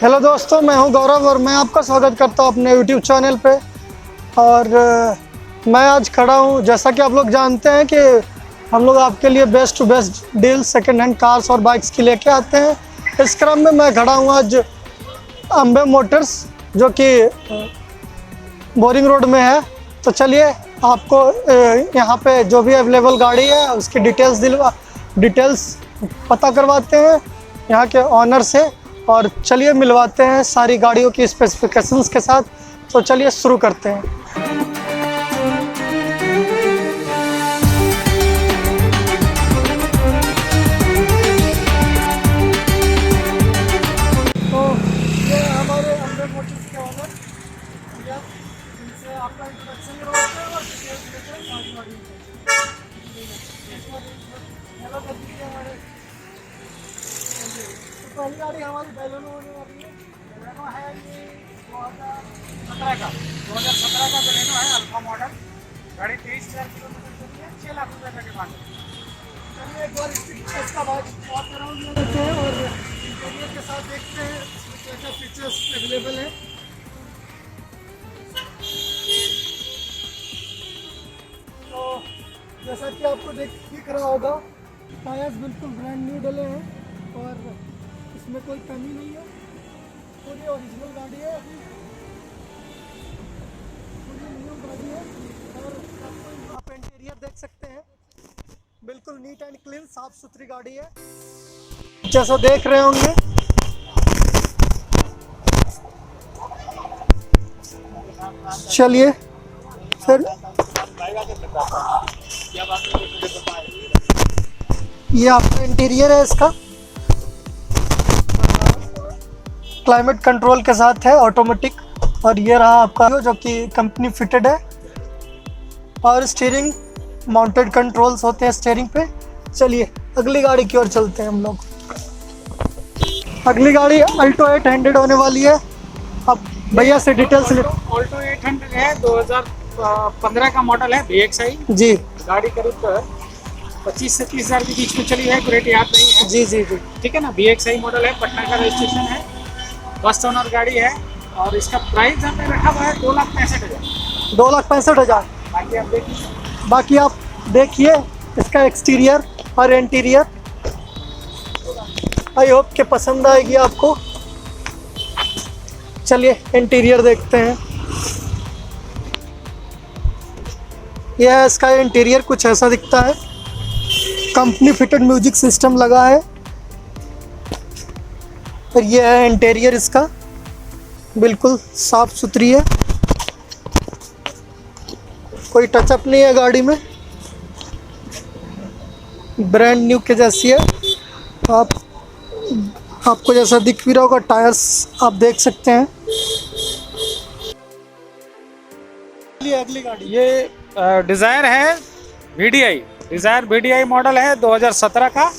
Hello दोस्तों, मैं हूं गौरव और मैं आपका स्वागत करता हूं अपने यूट्यूब चैनल पे। और मैं आज खड़ा हूं, जैसा कि आप लोग जानते हैं कि हम लोग आपके लिए best to best deal second hand cars और बाइक्स की लेके आते हैं। इस क्रम में मैं खड़ा हूं आज अम्बे मोटर्स, जो कि बोरिंग रोड में है। तो चलिए आपको यहाँ पे जो भी अवेलेबल गाड़ी है उसकी डिटेल्स पता करवाते हैं यहाँ के ऑनर से, और चलिए मिलवाते हैं सारी गाड़ियों की स्पेसिफिकेशंस के साथ। तो चलिए शुरू करते हैं। तो ये हमारे अम्बे मोटर्स के ऑनर, इनसे आपका इंट्रोडक्शन करवाते हैं और डिटेल्स देते हैं सारी गाड़ियों को। हेलो कर दीजिए हमारे। तो पहली गाड़ी हमारी बैलेनो होने वाली है। बैलेनो है ये 2017 का बैलेनो है, अल्फा मॉडल। गाड़ी 23,000 किलोमीटर चली है, 6 लाख रुपये का डिमांड है। चलिए एक बार इसका बात अराउंड में लेते हैं और इंटीरियर के साथ देखते हैं इसमें क्या क्या फीचर्स अवेलेबल है। तो जैसा कि आपको दिख रहा होगा, टायर्स बिल्कुल ब्रांड न्यू डले हैं और इसमें कोई कमी नहीं है। पूरी ओरिजिनल गाड़ी है, पूरी न्यू गाड़ी है। और आप इंटीरियर देख सकते हैं, बिल्कुल नीट एंड क्लीन, साफ सुथरी गाड़ी है जैसा देख रहे होंगे। चलिए फिर ये आपका इंटीरियर है, इसका क्लाइमेट कंट्रोल के साथ है, ऑटोमेटिक। और ये रहा आपका जो कि कंपनी फिटेड है, और स्टीयरिंग माउंटेड कंट्रोल्स होते हैं स्टीयरिंग पे। चलिए अगली गाड़ी की ओर चलते हैं हम लोग। अगली गाड़ी अल्टो 800 होने वाली है। अब भैया से डिटेल्स ले। ऑल्टो 800 है, 2015 का मॉडल है, VXI जी गाड़ी करीब 25 से 30,000 के बीच में चली है, रेट याद नहीं है। जी जी जी ठीक है ना। VXI मॉडल है, पटना का रजिस्ट्रेशन है, फर्स्ट ओनर गाड़ी है। और इसका प्राइस हमने रखा हुआ है 2,65,000। 2,65,000। बाकी आप देखिए। बाकी आप देखिए इसका एक्सटीरियर और इंटीरियर, आई होप के पसंद आएगी आपको। चलिए इंटीरियर देखते हैं। यह इसका इंटीरियर कुछ ऐसा दिखता है। कंपनी फिटेड म्यूजिक सिस्टम लगा है। और यह है इंटीरियर इसका, बिल्कुल साफ सुथरी है, कोई टचअप नहीं है गाड़ी में, ब्रांड न्यू के जैसी है। आपको जैसा दिख भी रहा होगा, टायर्स आप देख सकते हैं। अगली गाड़ी ये डिज़ायर है, डिज़ायर VDI मॉडल है, 2017 का,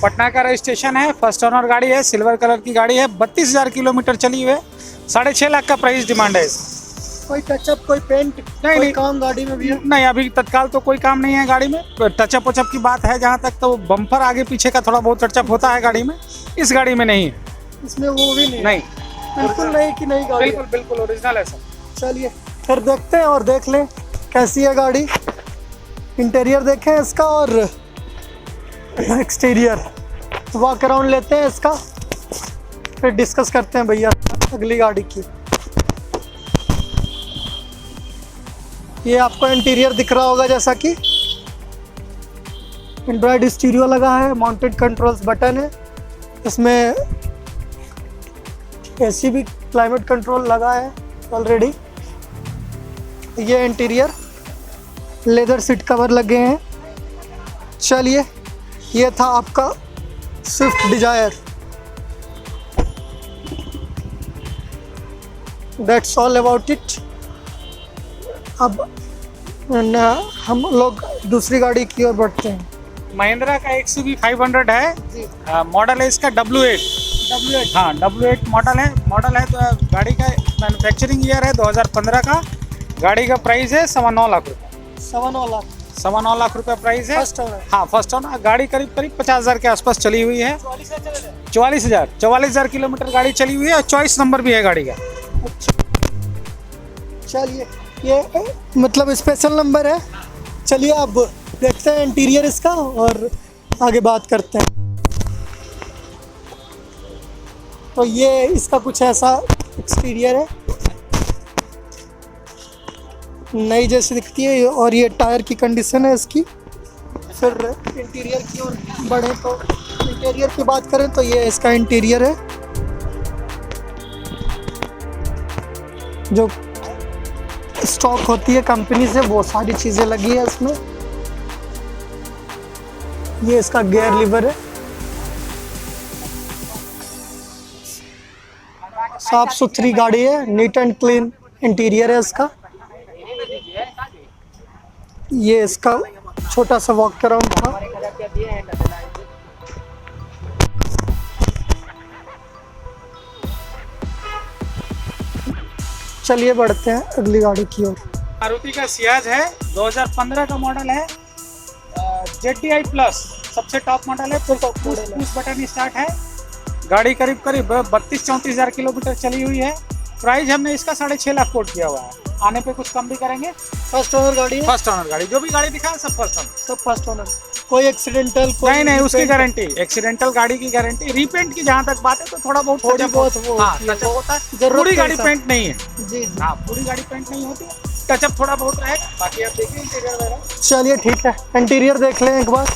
पटना का रजिस्ट्रेशन है, फर्स्ट ओनर गाड़ी है, सिल्वर कलर की गाड़ी है, 32,000 किलोमीटर चली हुई है, 6.5 लाख का प्राइस डिमांड है इसका। कोई टचअप, कोई पेंट, नहीं काम गाड़ी में भी है? नहीं, अभी तत्काल तो कोई काम नहीं है गाड़ी में। टचअप वचअप की बात है जहाँ तक, तो बम्पर आगे पीछे का थोड़ा बहुत टचअप होता है गाड़ी में, इस गाड़ी में नहीं है। इसमें वो भी नहीं? बिल्कुल नहीं कि नहीं गाड़ी? बिल्कुल ओरिजिनल है सर। चलिए फिर देखते हैं और देख लें कैसी है गाड़ी। इंटीरियर देखें इसका और एक्सटीरियर, वॉक अराउंड लेते हैं इसका, फिर डिस्कस करते हैं भैया अगली गाड़ी की। ये आपको इंटीरियर दिख रहा होगा, जैसा कि एंड्रॉयड स्टीरियो लगा है, माउंटेड कंट्रोल्स बटन है, इसमें AC भी क्लाइमेट कंट्रोल लगा है ऑलरेडी। ये इंटीरियर, लेदर सीट कवर लगे हैं। चलिए ये था आपका Swift Dzire. That's all about it. अब हम लोग दूसरी गाड़ी की ओर बढ़ते हैं। महिंद्रा का XUV 500 है, मॉडल है इसका W8। हाँ, W8 मॉडल है। तो गाड़ी का मैन्युफैक्चरिंग ईयर है 2015 का। गाड़ी का प्राइस है 9.25 लाख रुपये। 9.25 लाख। 9 लाख रुपया प्राइस है। First owner. हाँ फर्स्ट ओनर। गाड़ी करीब करीब 50,000 के आसपास चली हुई है। 44,000 किलोमीटर गाड़ी चली हुई है और 24 नंबर भी है गाड़ी का। चलिए ये मतलब स्पेशल नंबर है। चलिए अब देखते हैं इंटीरियर इसका और आगे बात करते हैं। तो ये इसका कुछ ऐसा एक्सटीरियर है, नई जैसी दिखती है। और ये टायर की कंडीशन है इसकी। फिर इंटीरियर की ओर बढ़े तो इंटीरियर की बात करें तो ये इसका इंटीरियर है जो स्टॉक होती है कंपनी से, बहुत सारी चीज़ें लगी है इसमें। ये इसका गियर लीवर है, साफ सुथरी गाड़ी है, नीट एंड क्लीन इंटीरियर है इसका। ये इसका छोटा सा वॉक अराउंड था। चलिए बढ़ते हैं अगली गाड़ी की ओर। मारुति का सियाज है, 2015 का मॉडल है। ZDI प्लस सबसे टॉप मॉडल है। पुश बटन स्टार्ट है। गाड़ी करीब करीब 32-34 हज़ार किलोमीटर चली हुई है। प्राइस हमने इसका 6.5 लाख कोट किया हुआ है। आने पे कुछ कम भी करेंगे। फर्स्ट ओनर गाड़ी है। फर्स्ट ओनर गाड़ी, जो भी गाड़ी दिखाए सब फर्स्ट ओनर। सब फर्स्ट ओनर। कोई एक्सीडेंटल नहीं उसकी गारंटी, एक्सीडेंटल गाड़ी की गारंटी। रीपेंट की जहाँ तक बात है तो थोड़ा बहुत थोड़ी बहुत वो टचअप होता है। पूरी गाड़ी पेंट नहीं है जी। हाँ, पूरी गाड़ी पेंट नहीं होती है, टचअप थोड़ा बहुत रहेगा। बाकी आप देखिए इंटीरियर वगैरह। चलिए ठीक है, इंटीरियर देख लें एक बार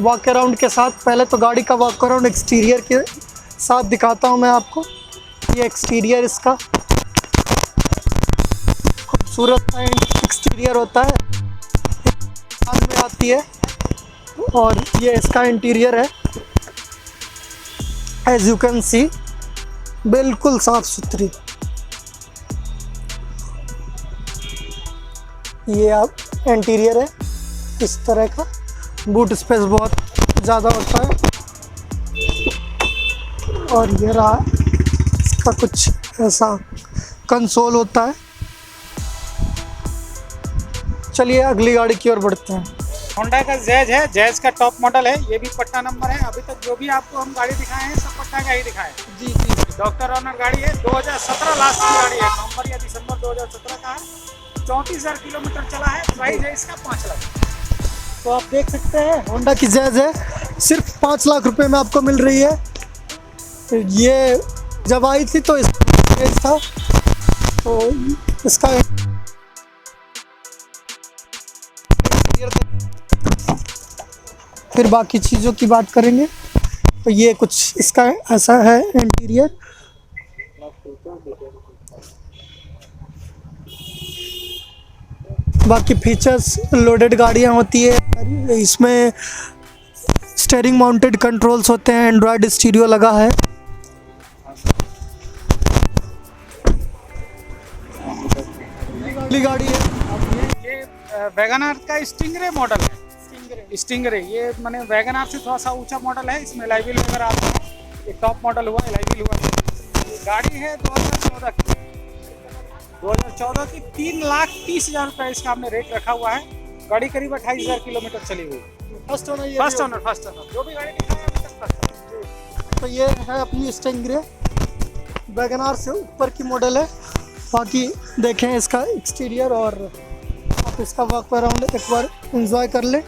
वॉक अराउंड के साथ। पहले तो गाड़ी का वॉक अराउंड एक्सटीरियर के साथ दिखाता हूँ मैं आपको। ये एक्सटीरियर इसका खूबसूरत सा एक्सटीरियर होता है, दुकान में आती है। और ये इसका इंटीरियर है, एज यू कैन सी बिल्कुल साफ सुथरी। ये आप इंटीरियर है इस तरह का। बूट स्पेस बहुत ज़्यादा होता है। और ये रहा इसका कुछ ऐसा कंसोल होता है। चलिए अगली गाड़ी की ओर बढ़ते हैं। होंडा का जैज है, जैज का टॉप मॉडल है। ये भी पट्टा नंबर है। अभी तक जो भी आपको हम गाड़ी दिखाए हैं सब पट्टा का ही दिखाए हैं। जी जी। डॉक्टर ऑनर गाड़ी है, 2017 लास्ट की गाड़ी है। नवंबर या दिसंबर 2017 का है। 34,000 किलोमीटर चला है। प्राइस है इसका 5 लाख। तो आप देख सकते हैं होंडा की जैज है, सिर्फ 5 लाख रुपए में आपको मिल रही है। ये जब आई थी तो इसका था, तो इसका फिर बाकी चीज़ों की बात करेंगे। तो ये कुछ इसका ऐसा है इंटीरियर। बाकी फीचर्स, लोडेड गाड़ियाँ होती है इसमें, स्टीयरिंग माउंटेड कंट्रोल्स होते हैं, एंड्रॉयड स्टीरियो लगा है। अगली गाड़ी है ये वैगनआर का स्टिंगरे मॉडल है। स्टिंगरे ये माने वैगनआर से थोड़ा सा ऊंचा मॉडल है। इसमें लाइव व्हील वगैरह आता है। ये टॉप मॉडल हुआ है, लाइव व्हील हुआ है। ये गाड़ी है 2014 की। 2014 की 3,30,000 रुपये इसका हमने रेट रखा हुआ है। गाड़ी करीब 28,000 किलोमीटर चली हुई। First owner. फर्स्ट ओनर जो भी गाड़ी दिखाई है अभी तक फर्स्ट ओनर। तो ये है अपनी स्टिंगरे, वैगनआर से ऊपर की मॉडल है। बाकी देखें इसका एक्सटीरियर और आप इसका वॉक अराउंड एक बार एंजॉय कर लें,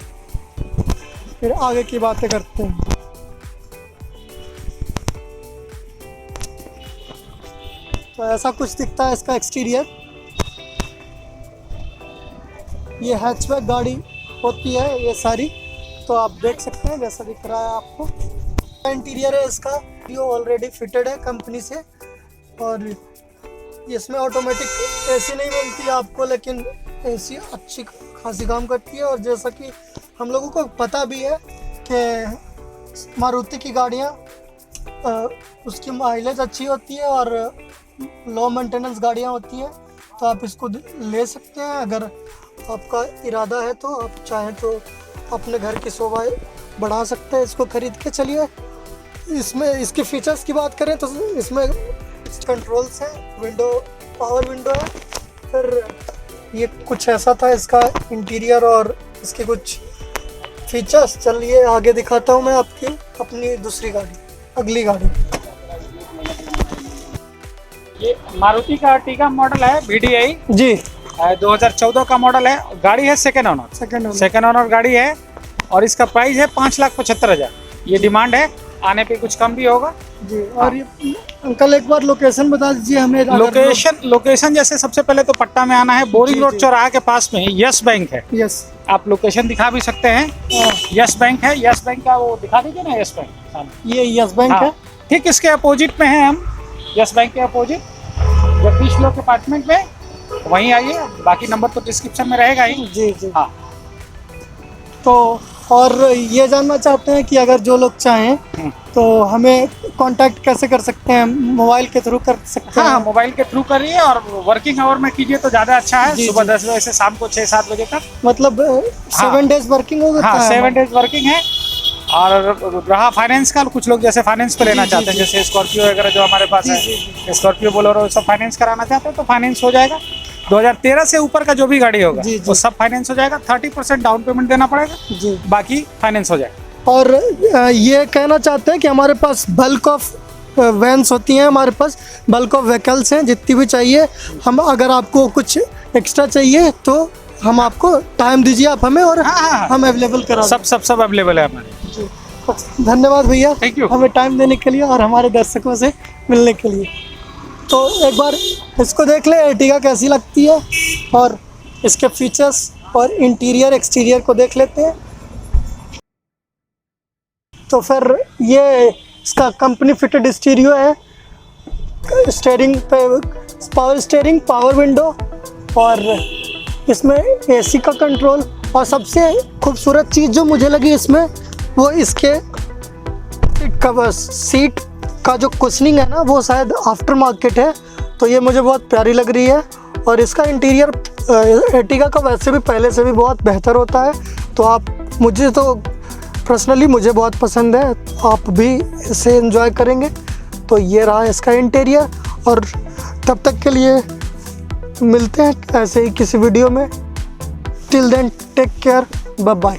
फिर आगे की बातें करते हैं। तो ऐसा कुछ दिखता है इसका एक्सटीरियर। ये हैचबैक गाड़ी होती है ये सारी, तो आप देख सकते हैं जैसा दिख रहा है आपको। इंटीरियर है इसका, ये ऑलरेडी फिटेड है कंपनी से। और इसमें ऑटोमेटिक एसी नहीं मिलती है आपको, लेकिन एसी अच्छी खासी काम करती है। और जैसा कि हम लोगों को पता भी है कि मारुति की गाड़ियाँ उसकी माइलेज अच्छी होती है और लो मेंटेनेंस गाड़ियाँ होती हैं। तो आप इसको ले सकते हैं अगर आपका इरादा है तो। आप चाहें तो अपने घर की शोभा बढ़ा सकते हैं इसको खरीद के। चलिए इसमें इसके फीचर्स की बात करें तो इसमें कंट्रोल्स हैं, विंडो पावर विंडो है, फिर ये कुछ ऐसा था इसका इंटीरियर और इसके कुछ फीचर्स। चलिए आगे दिखाता हूँ मैं आपकी अपनी दूसरी गाड़ी, अगली गाड़ी। ये मारुति का अर्टिगा मॉडल है VDI, जी 2014 का मॉडल है। गाड़ी है सेकेंड ओनर, सेकेंड ओनर गाड़ी है और इसका प्राइस है 5,75,000। ये डिमांड है, आने पे कुछ कम भी होगा जी। और ये अंकल एक बार लोकेशन बता दीजिए हमें। लोकेशन जैसे सबसे पहले तो पट्टा में आना है, बोरिंग रोड चौराहा के पास में यस बैंक है। यस, आप लोकेशन दिखा भी सकते हैं। यस बैंक है, यस बैंक का वो दिखा दीजिए ना, यस बैंक। ये यस बैंक है। ठीक इसके अपोजिट में है हम, यस बैंक के अपोजिट जगदीश लोक अपार्टमेंट में, वहीं आइए। बाकी नंबर तो डिस्क्रिप्शन में रहेगा ही। जी जी। हाँ, तो और ये जानना चाहते हैं कि अगर जो लोग चाहें तो हमें कांटेक्ट कैसे कर सकते हैं? मोबाइल के थ्रू कर सकते हैं? हाँ, मोबाइल के थ्रू करिए और वर्किंग आवर में कीजिए तो ज़्यादा अच्छा है। जी, सुबह जी। 10 बजे से शाम को 6-7 बजे तक। मतलब 7 डेज वर्किंग होगा? हाँ, 7 डेज वर्किंग है। और रहा फाइनेंस का, कुछ लोग जैसे फाइनेंस पे लेना जी, चाहते हैं, जी। जैसे स्कॉर्पियो वगैरह जो हमारे पास जी, है, जी, स्कॉर्पियो बोलेरो सब फाइनेंस कराना चाहते हैं तो फाइनेंस हो जाएगा। 2013 से ऊपर का जो भी गाड़ी होगा जी, जी। वो सब फाइनेंस हो जाएगा। 30% डाउन पेमेंट देना पड़ेगा, जी। बाकी फाइनेंस हो जाएगा। और ये कहना चाहते हैं कि हमारे पास बल्क ऑफ वैन्स होती हैं, हमारे पास बल्क ऑफ व्हीकल्स हैं, जितनी भी चाहिए हम। अगर आपको कुछ एक्स्ट्रा चाहिए तो हम आपको टाइम दीजिए आप हमें, और हाँ। हम अवेलेबल करा सब अवेलेबल है हमारे। जी। धन्यवाद भैया, थैंक यू। हमें टाइम देने के लिए और हमारे दर्शकों से मिलने के लिए। तो एक बार इसको देख ले, अर्टिगा कैसी लगती है और इसके फीचर्स और इंटीरियर एक्सटीरियर को देख लेते हैं। तो फिर ये इसका कंपनी फिटेड स्टीरियो है, स्टीयरिंग पे पावर स्टीयरिंग, पावर विंडो, और इसमें एसी का कंट्रोल। और सबसे खूबसूरत चीज़ जो मुझे लगी इसमें वो इसके कवर सीट का जो कुशनिंग है ना, वो शायद आफ्टर मार्केट है, तो ये मुझे बहुत प्यारी लग रही है। और इसका इंटीरियर अर्टिगा का वैसे भी पहले से भी बहुत बेहतर होता है, तो आप मुझे तो पर्सनली मुझे बहुत पसंद है, आप भी इसे एंजॉय करेंगे। तो ये रहा इसका इंटीरियर, और तब तक के लिए मिलते हैं ऐसे ही किसी वीडियो में। Till then take care, bye bye.